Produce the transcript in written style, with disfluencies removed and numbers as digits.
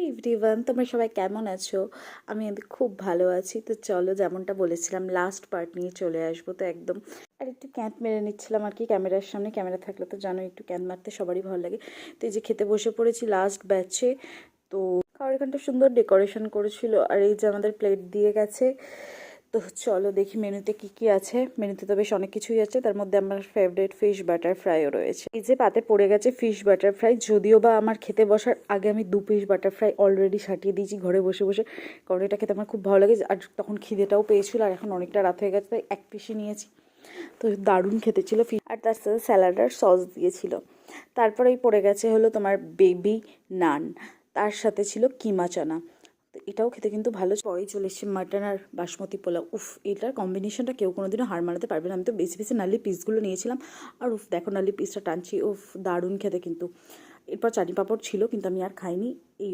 Everyone, তোমরা সবাই কেমন আছো? আমি খুব ভালো আছি। তো চলো, যেমনটা বলেছিলাম লাস্ট পার্ট নিয়ে চলে আসবো। তো একদম আর একটু ক্যাঁত মেরে নিচ্ছিলাম আর কি ক্যামেরার সামনে। ক্যামেরা থাকলে তো জানো একটু ক্যাঁত মারতে সবারই ভালো লাগে। তো এই যে খেতে বসে পড়েছি লাস্ট ব্যাচে। তো খাবার এখানটা সুন্দর ডেকোরেশন করেছিল, আর এই যে আমাদের প্লেট দিয়ে গেছে। তো চলো দেখি মেনুতে কি কি আছে। মেনুতে তো বেশ অনেক কিছুই আছে, তার মধ্যে আমার ফেভারিট ফিশ বাটার ফ্রাইও রয়েছে। এই যে পাতে পড়ে গেছে ফিশ বাটার ফ্রাই, যদিও বা আমার খেতে বসার আগে আমি 2 পিস বাটার ফ্রাই অলরেডি সাটিয়ে দিয়েছি ঘরে বসে বসে, কারণ এটা খেতে আমার খুব ভালো লাগে। আর তখন খিদেটাও পেয়েছিল, আর এখন অনেকটা রাত হয়ে গেছে তাই 1 পিসই নিয়েছি। তো দারুণ খেতে ছিল ফিশ, আর তার সাথে স্যালাড আর সস দিয়েছিল। তারপরেই পড়ে গেছে হলো তোমার বেবি নান, তার সাথে ছিল কিমা চানা। তো এটাও খেতে কিন্তু ভালো। পরেই চলে এসেছে মাটন আর বাসমতি পোলাও। উফ, এটার কম্বিনেশনটা কেউ কোনোদিনও হার মানাতে পারবে না। আমি তো বেশি বেশি নালি পিসগুলো নিয়েছিলাম, আর উফ দেখো নালি পিসটা টানছি, উফ দারুণ খেতে কিন্তু। এরপর চাটনি পাঁপড় ছিল, কিন্তু আমি আর খাইনি। এই